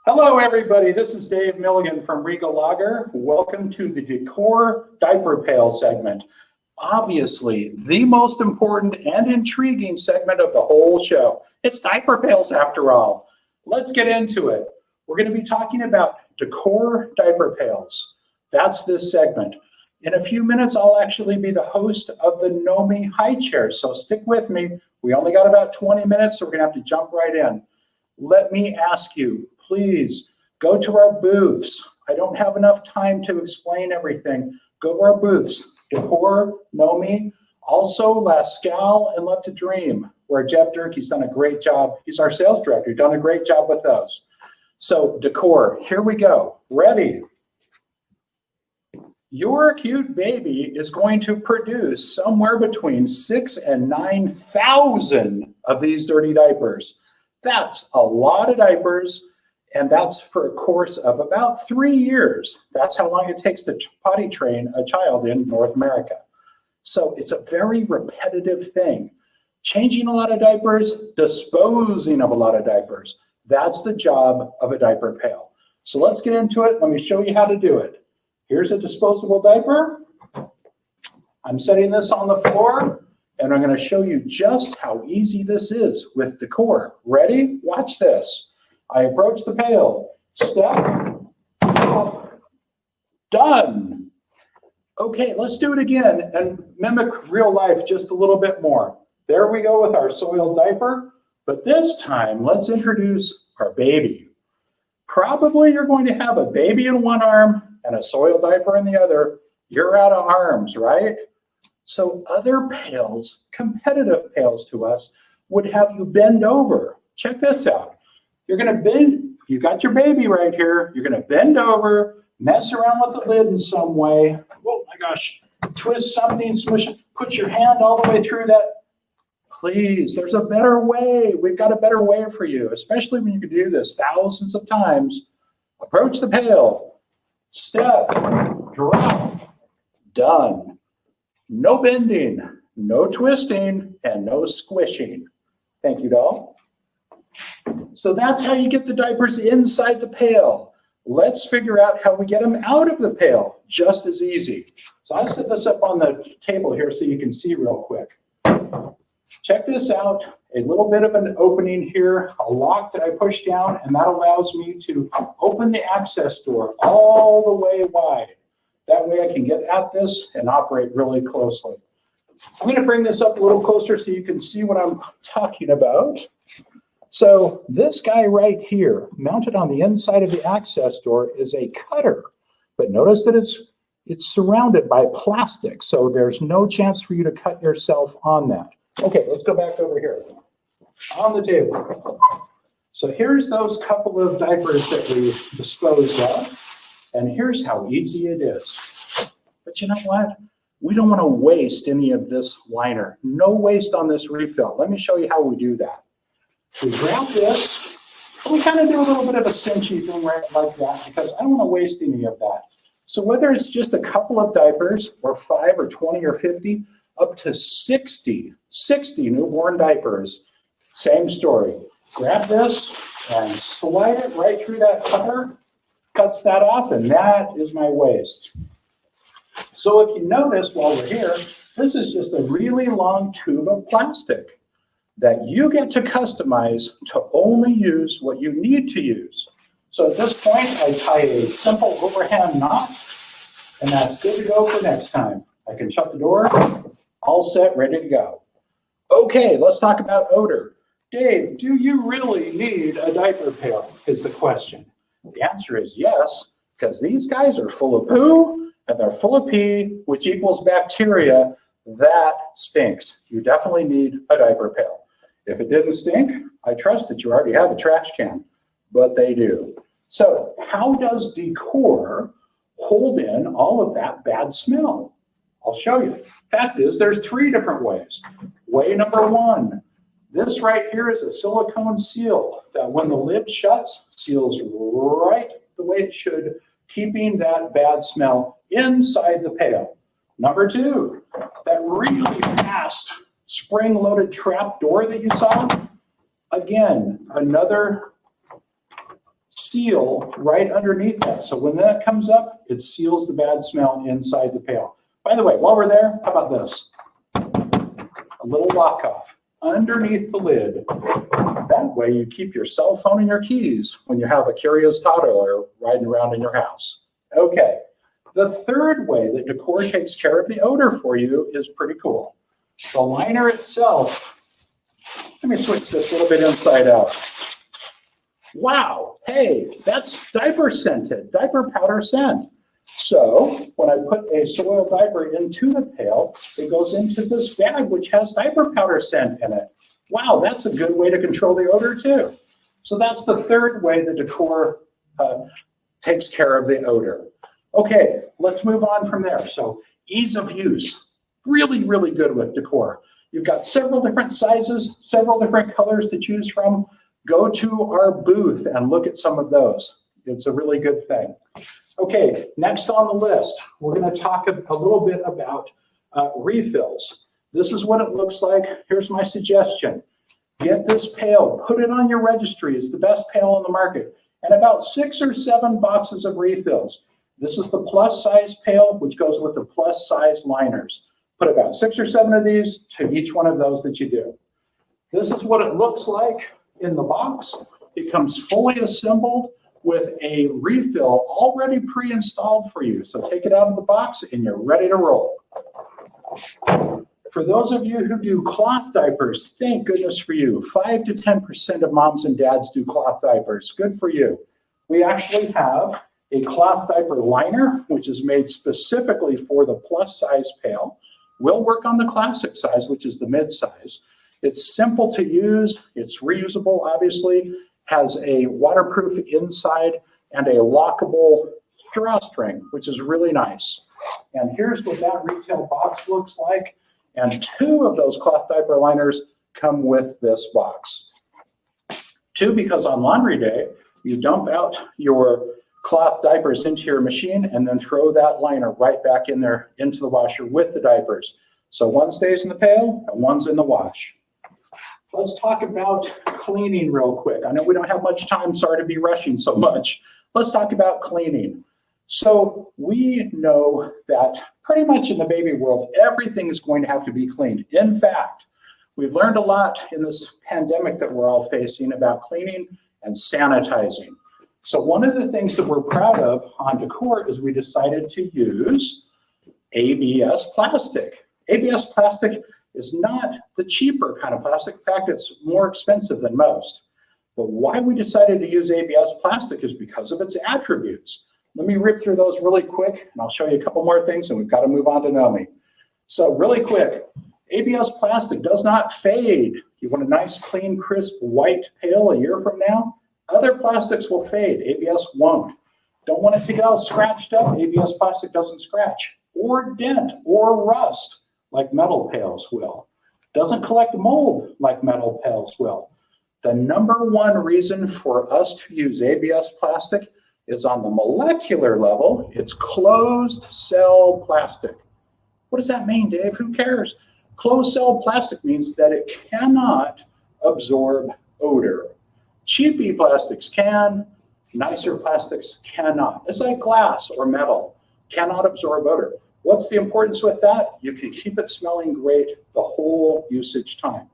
Hello, everybody. This is Dave Milligan from Riga Lager. Welcome to the Dekor Diaper Pail segment. Obviously, the most important and intriguing segment of the whole show. It's diaper pails, after all. Let's get into it. We're going to be talking about Dekor diaper pails. That's this segment. In a few minutes, I'll actually be the host of the Nomi high chair, so stick with me. We only got about 20 minutes, so we're going to have to jump right in. Let me ask you, please go to our booths. I don't have enough time to explain everything. Go to our booths, Dekor, Nomi, also Lascal and Love to Dream, where Jeff Durkee's done a great job. He's our sales director, done a great job with those. So Dekor, here we go. Ready? Your cute baby is going to produce somewhere between 6,000 and 9,000 of these dirty diapers. That's a lot of diapers, and that's for a course of about 3 years. That's how long it takes to potty train a child in North America. So it's a very repetitive thing. Changing a lot of diapers, disposing of a lot of diapers. That's the job of a diaper pail. So let's get into it. Let me show you how to do it. Here's a disposable diaper. I'm setting this on the floor, and I'm going to show you just how easy this is with Dekor. Ready? Watch this. I approach the pail. Step. Done. Okay, let's do it again and mimic real life just a little bit more. There we go with our soiled diaper. But this time, let's introduce our baby. Probably you're going to have a baby in one arm and a soiled diaper in the other. You're out of arms, right? So other pails, competitive pails to us, would have you bend over. Check this out. You're going to bend, you got your baby right here. You're going to bend over, mess around with the lid in some way. Oh my gosh, twist something, smush it, put your hand all the way through that. Please, there's a better way. We've got a better way for you, especially when you can do this thousands of times. Approach the pail, step, drop, done. No bending, no twisting, and no squishing. Thank you, doll. So that's how you get the diapers inside the pail. Let's figure out how we get them out of the pail, just as easy. So I'll set this up on the table here so you can see real quick. Check this out, a little bit of an opening here, a lock that I push down, and that allows me to open the access door all the way wide. That way I can get at this and operate really closely. I'm going to bring this up a little closer so you can see what I'm talking about. So this guy right here, mounted on the inside of the access door, is a cutter. But notice that it's surrounded by plastic, so there's no chance for you to cut yourself on that. Okay, let's go back over here on the table. So here's those couple of diapers that we disposed of. And here's how easy it is. But you know what? We don't want to waste any of this liner. No waste on this refill. Let me show you how we do that. We grab this. We kind of do a little bit of a cinchy thing right like that because I don't want to waste any of that. So whether it's just a couple of diapers or 5 or 20 or 50, up to 60 newborn diapers, same story. Grab this and slide it right through that cutter. Cuts that off, and that is my waste. So if you notice while we're here, this is just a really long tube of plastic that you get to customize to only use what you need to use. So at this point, I tie a simple overhand knot, and that's good to go for next time. I can shut the door, all set, ready to go. Okay, let's talk about odor. Dave, do you really need a diaper pail, is the question. The answer is yes, because these guys are full of poo and they're full of pee, which equals bacteria. That stinks. You definitely need a diaper pail. If it didn't stink, I trust that you already have a trash can, but they do. So how does Dekor hold in all of that bad smell? I'll show you. Fact is, there's 3 different ways. Way number 1. This right here is a silicone seal that when the lid shuts, seals right the way it should, keeping that bad smell inside the pail. Number 2, that really fast spring-loaded trap door that you saw, again, another seal right underneath that. So when that comes up, it seals the bad smell inside the pail. By the way, while we're there, how about this? A little lock off underneath the lid. That way you keep your cell phone and your keys when you have a curious toddler riding around in your house. Okay, the third way that Dekor takes care of the odor for you is pretty cool. The liner itself, let me switch this a little bit inside out. Wow, hey, that's diaper scented, diaper powder scent. So when I put a soiled diaper into the pail, it goes into this bag which has diaper powder scent in it. Wow, that's a good way to control the odor too. So that's the third way that Dekor takes care of the odor. Okay, let's move on from there. So ease of use, really, really good with Dekor. You've got several different sizes, several different colors to choose from. Go to our booth and look at some of those. It's a really good thing. Okay, next on the list, we're going to talk a little bit about refills. This is what it looks like. Here's my suggestion. Get this pail, put it on your registry. It's the best pail on the market. And about 6 or 7 boxes of refills. This is the plus size pail, which goes with the plus size liners. Put about 6 or 7 of these to each one of those that you do. This is what it looks like in the box. It comes fully assembled with a refill already pre-installed for you. So take it out of the box and you're ready to roll. For those of you who do cloth diapers, thank goodness for you. 5 to 10% of moms and dads do cloth diapers. Good for you. We actually have a cloth diaper liner, which is made specifically for the plus size pail. We'll work on the classic size, which is the mid size. It's simple to use. It's reusable, obviously. Has a waterproof inside and a lockable drawstring, which is really nice. And here's what that retail box looks like. And 2 of those cloth diaper liners come with this box. 2, because on laundry day, you dump out your cloth diapers into your machine and then throw that liner right back in there into the washer with the diapers. So one stays in the pail and one's in the wash. Let's talk about cleaning real quick. I know we don't have much time, sorry to be rushing so much. Let's talk about cleaning. So we know that pretty much in the baby world, everything is going to have to be cleaned. In fact, we've learned a lot in this pandemic that we're all facing about cleaning and sanitizing. So one of the things that we're proud of on Dekor is we decided to use ABS plastic. ABS plastic is not the cheaper kind of plastic. In fact, it's more expensive than most. But why we decided to use ABS plastic is because of its attributes. Let me rip through those really quick, and I'll show you a couple more things, and we've got to move on to Nomi. So really quick, ABS plastic does not fade. You want a nice, clean, crisp, white pail a year from now? Other plastics will fade. ABS won't. Don't want it to get all scratched up? ABS plastic doesn't scratch or dent or rust like metal pails will. Doesn't collect mold like metal pails will. The #1 reason for us to use ABS plastic is on the molecular level, it's closed cell plastic. What does that mean, Dave? Who cares? Closed cell plastic means that it cannot absorb odor. Cheapy plastics can, nicer plastics cannot. It's like glass or metal, cannot absorb odor. What's the importance with that? You can keep it smelling great the whole usage time.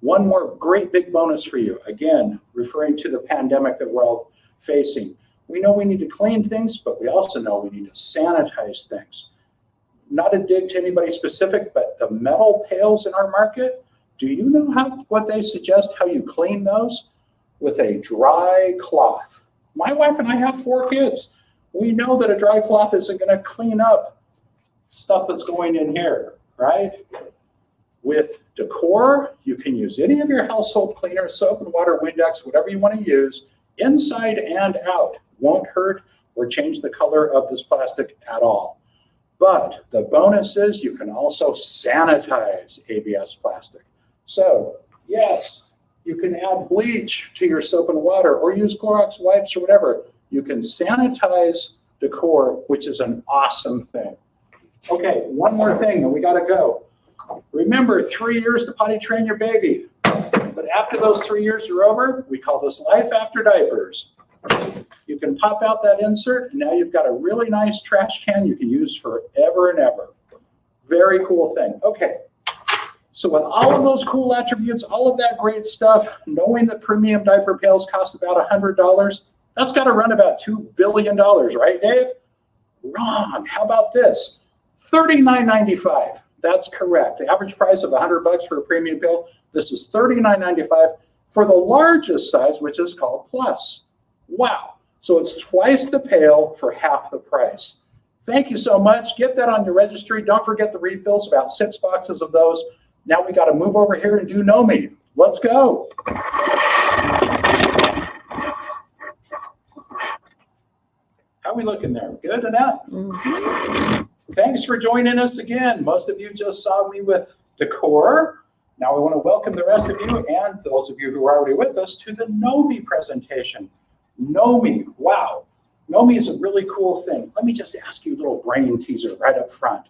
One more great big bonus for you, again, referring to the pandemic that we're all facing. We know we need to clean things, but we also know we need to sanitize things. Not a dig to anybody specific, but the metal pails in our market, do you know what they suggest how you clean those? With a dry cloth. My wife and I have 4 kids. We know that a dry cloth isn't going to clean up stuff that's going in here, right? With Dekor, you can use any of your household cleaners, soap and water, Windex, whatever you want to use, inside and out. Won't hurt or change the color of this plastic at all. But the bonus is you can also sanitize ABS plastic. So yes, you can add bleach to your soap and water or use Clorox wipes or whatever. You can sanitize Dekor, which is an awesome thing. Okay, one more thing and we gotta go. Remember, 3 years to potty train your baby. But after those 3 years are over, we call this life after diapers. You can pop out that insert, and now you've got a really nice trash can you can use forever and ever. Very cool thing. Okay, so with all of those cool attributes, all of that great stuff, knowing that premium diaper pails cost about $100, that's got to run about $2 billion, right, Dave? Wrong. How about this? $39.95. That's correct. The average price of $100 for a premium pail. This is $39.95 for the largest size, which is called Plus. Wow. So it's twice the pail for half the price. Thank you so much. Get that on your registry. Don't forget the refills, about 6 boxes of those. Now we got to move over here and do Nomi. Let's go. How are we looking there? Good enough? Thanks for joining us again. Most of you just saw me with Dekor. Now we want to welcome the rest of you and those of you who are already with us to the Nomi presentation. Nomi, wow. Nomi is a really cool thing. Let me just ask you a little brain teaser right up front.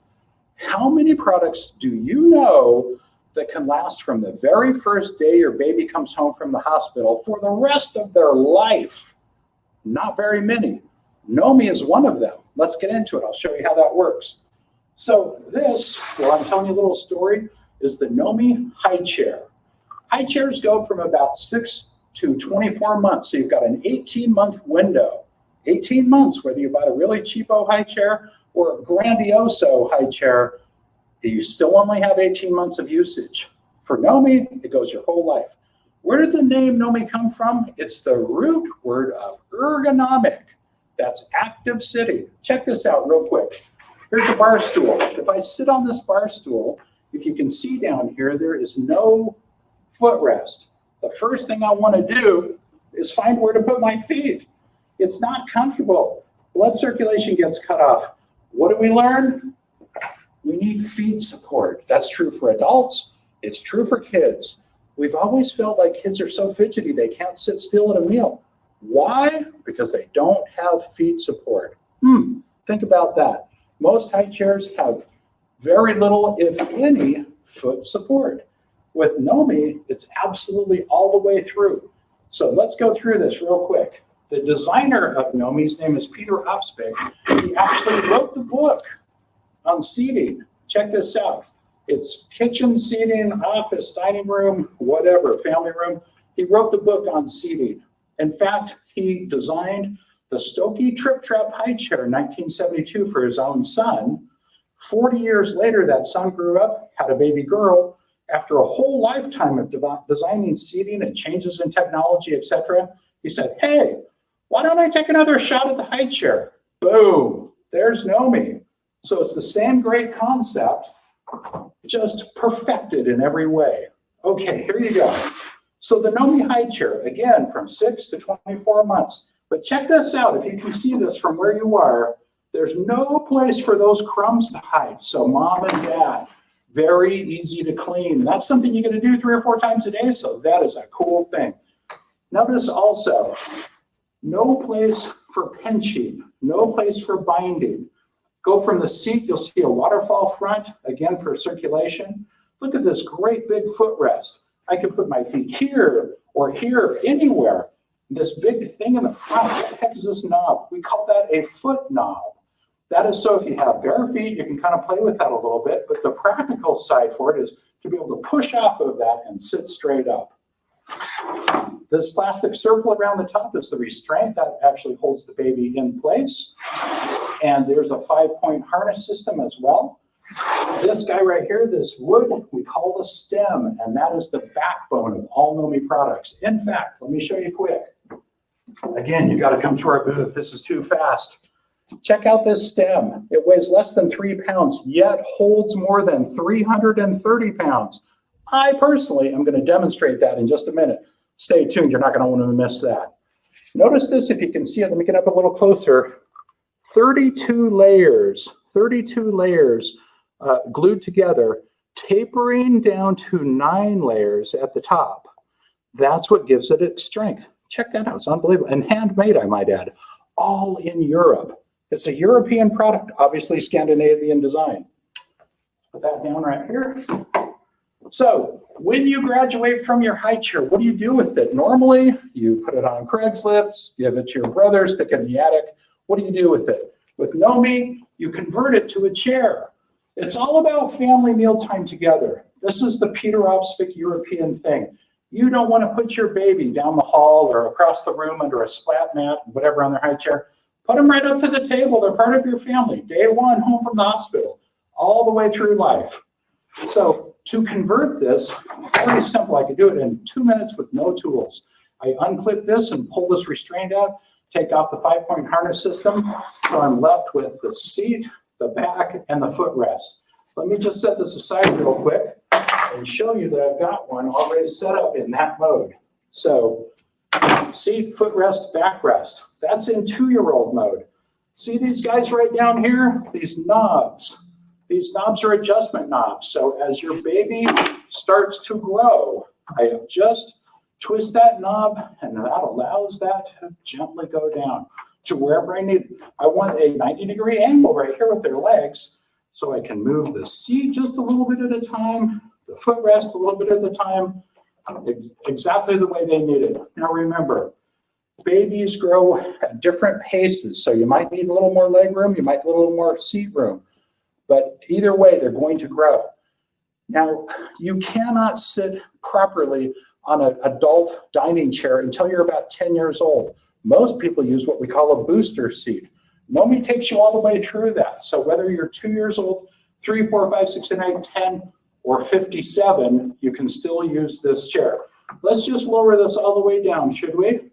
How many products do you know that can last from the very first day your baby comes home from the hospital for the rest of their life? Not very many. Nomi is one of them. Let's get into it. I'll show you how that works. So this, while I'm telling you a little story, is the Nomi high chair. High chairs go from about 6 to 24 months. So you've got an 18-month window. 18 months, whether you bought a really cheapo high chair or a grandioso high chair, you still only have 18 months of usage. For Nomi, it goes your whole life. Where did the name Nomi come from? It's the root word of ergonomic. That's active sitting. Check this out real quick. Here's a bar stool. If I sit on this bar stool, if you can see down here, there is no footrest. The first thing I want to do is find where to put my feet. It's not comfortable. Blood circulation gets cut off. What do we learn? We need feet support. That's true for adults. It's true for kids. We've always felt like kids are so fidgety they can't sit still at a meal. Why? Because they don't have feet support. Think about that. Most high chairs have very little, if any, foot support. With Nomi, it's absolutely all the way through. So let's go through this real quick. The designer of Nomi's name is Peter Opsbeck. He actually wrote the book on seating. Check this out. It's kitchen seating, office, dining room, whatever, family room. He wrote the book on seating. In fact, he designed the Stokey Trip Trap high chair in 1972 for his own son. 40 years later, that son grew up, had a baby girl. After a whole lifetime of designing seating and changes in technology, etc., he said, hey, why don't I take another shot at the high chair? Boom, there's Nomi. So it's the same great concept, just perfected in every way. Okay, here you go. So the Nomi high chair, again, from 6 to 24 months. But check this out. If you can see this from where you are, there's no place for those crumbs to hide. So mom and dad, very easy to clean. That's something you're going to do 3 or 4 times a day. So that is a cool thing. Notice also, no place for pinching, no place for binding. Go from the seat, you'll see a waterfall front, again for circulation. Look at this great big footrest. I can put my feet here or here, anywhere. This big thing in the front, what the heck is this knob? We call that a foot knob. That is so if you have bare feet, you can kind of play with that a little bit, but the practical side for it is to be able to push off of that and sit straight up. This plastic circle around the top is the restraint that actually holds the baby in place. And there's a 5-point harness system as well. This guy right here, this wood, we call the stem, and that is the backbone of all Nomi products. In fact, let me show you quick. Again, you got to come to our booth. This is too fast. Check out this stem. It weighs less than 3 pounds, yet holds more than 330 pounds. I personally am going to demonstrate that in just a minute. Stay tuned. You're not going to want to miss that. Notice this, if you can see it. Let me get up a little closer. 32 layers glued together, tapering down to 9 layers at the top. That's what gives it its strength. Check that out. It's unbelievable. And handmade, I might add, all in Europe. It's a European product, obviously Scandinavian design. Put that down right here. So when you graduate from your high chair, what do you do with it? Normally, you put it on Craigslist, give it to your brother, stick it in the attic. What do you do with it? With Nomi, you convert it to a chair. It's all about family mealtime together. This is the Peter Opsvik European thing. You don't want to put your baby down the hall or across the room under a splat mat, whatever, on their high chair. Put them right up to the table. They're part of your family. Day one, home from the hospital, all the way through life. So to convert this, very simple. I could do it in 2 minutes with no tools. I unclip this and pull this restraint out, take off the 5-point harness system. So I'm left with the seat, the back, and the footrest. Let me just set this aside real quick and show you that I've got one already set up in that mode. So seat, footrest, backrest. That's in 2-year-old mode. See these guys right down here? These knobs. These knobs are adjustment knobs. So as your baby starts to grow, I just twist that knob, and that allows that to gently go down to wherever I need. I want a 90-degree angle right here with their legs, so I can move the seat just a little bit at a time, the footrest a little bit at a time, exactly the way they need it. Now remember, babies grow at different paces, so you might need a little more leg room, you might need a little more seat room, but either way, they're going to grow. Now, you cannot sit properly on an adult dining chair until you're about 10 years old. Most people use what we call a booster seat. Nomi takes you all the way through that. So whether you're 2 years old, 3, 4, 5, 6, 7, 8, 10, or 57, you can still use this chair. Let's just lower this all the way down, should we?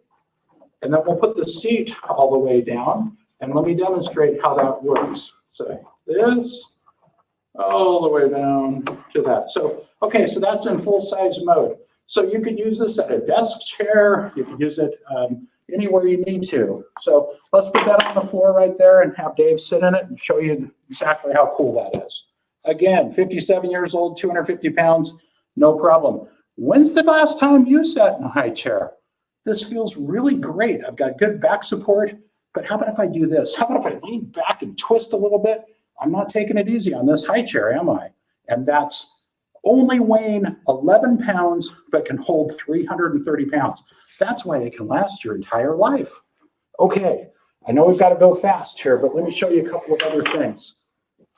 And then we'll put the seat all the way down, and let me demonstrate how that works. So this, all the way down to that. So, okay, so that's in full-size mode. So you could use this at a desk chair, you could use it anywhere you need to. So let's put that on the floor right there and have Dave sit in it and show you exactly how cool that is. Again, 57 years old, 250 pounds, no problem. When's the last time you sat in a high chair? This feels really great. I've got good back support, but how about if I do this? How about if I lean back and twist a little bit? I'm not taking it easy on this high chair, am I? And that's only weighing 11 pounds, but can hold 330 pounds. That's why it can last your entire life. Okay, I know we've got to go fast here, but let me show you a couple of other things.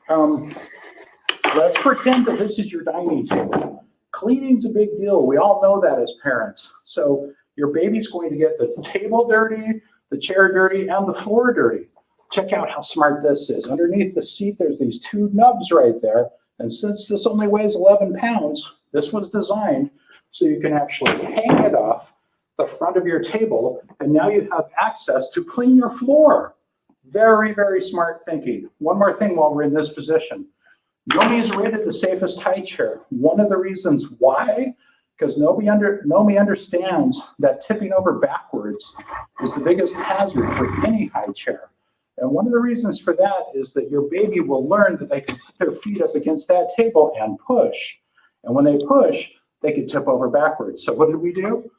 Let's pretend that this is your dining table. Cleaning's a big deal. We all know that as parents. So your baby's going to get the table dirty, the chair dirty, and the floor dirty. Check out how smart this is. Underneath the seat, there's these 2 nubs right there. And since this only weighs 11 pounds, this was designed so you can actually hang it off the front of your table, and now you have access to clean your floor. Very, very smart thinking. One more thing while we're in this position. Nomi is rated the safest high chair. One of the reasons why, because Nomi understands that tipping over backwards is the biggest hazard for any high chair. And one of the reasons for that is that your baby will learn that they can put their feet up against that table and push. And when they push, they can tip over backwards. So what did we do?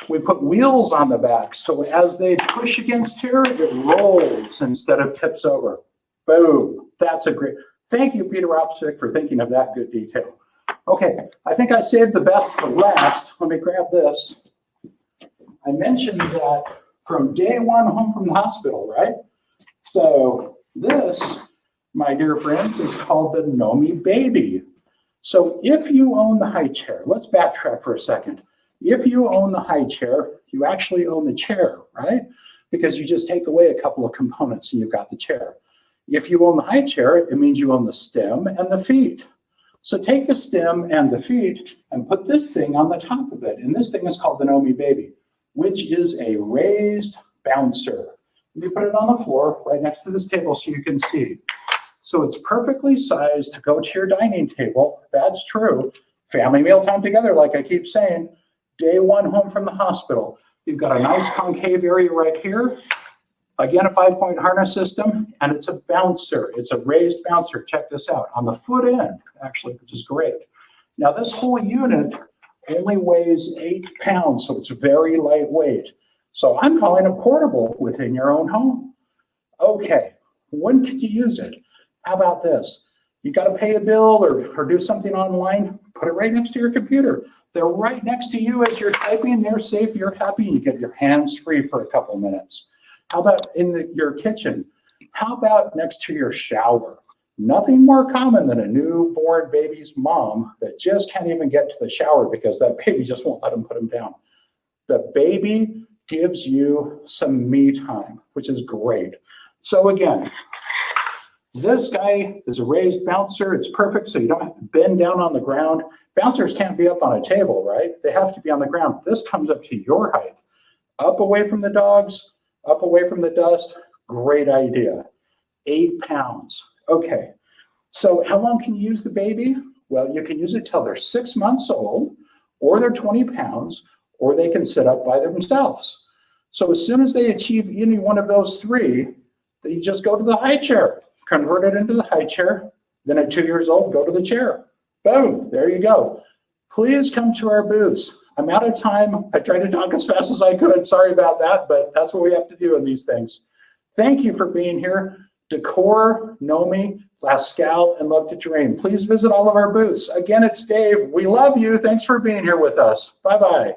We put wheels on the back. So as they push against here, it rolls instead of tips over. Boom. That's a great, thank you, Peter Opsvik, for thinking of that good detail. Okay, I think I saved the best for last. Let me grab this. I mentioned that from day one home from the hospital, right? So this, my dear friends, is called the Nomi baby. So if you own the high chair, let's backtrack for a second. If you own the high chair, you actually own the chair, right? Because you just take away a couple of components and you've got the chair. If you own the high chair, it means you own the stem and the feet. So take the stem and the feet and put this thing on the top of it. And this thing is called the Nomi baby, which is a raised bouncer. Let me put it on the floor right next to this table so you can see. So it's perfectly sized to go to your dining table. That's true. Family mealtime together, like I keep saying. Day one home from the hospital. You've got a nice concave area right here. Again, a 5-point harness system, and it's a bouncer. It's a raised bouncer. Check this out. On the foot end, actually, which is great. Now, this whole unit only weighs 8 pounds, so it's very lightweight. So I'm calling it portable within your own home. Okay, when could you use it? How about this? You got to pay a bill or do something online, put it right next to your computer. They're right next to you as you're typing. They're safe, you're happy, you get your hands free for a couple minutes. How about in your kitchen? How about next to your shower? Nothing more common than a newborn baby's mom that just can't even get to the shower because that baby just won't let them put them down. The baby gives you some me time, which is great. So again, this guy is a raised bouncer. It's perfect, so you don't have to bend down on the ground. Bouncers can't be up on a table, right? They have to be on the ground. This comes up to your height. Up away from the dogs, up away from the dust. Great idea. 8 pounds. Okay, so how long can you use the baby? Well, you can use it till they're 6 months old, or they're 20 pounds, or they can sit up by themselves. So as soon as they achieve any one of those three, you just go to the high chair, convert it into the high chair, then at 2 years old, go to the chair. Boom, there you go. Please come to our booths. I'm out of time. I tried to talk as fast as I could. Sorry about that, but that's what we have to do in these things. Thank you for being here. Dekor, Nomi, Lascal, and Love to Dream. Please visit all of our booths. Again, it's Dave. We love you. Thanks for being here with us. Bye-bye.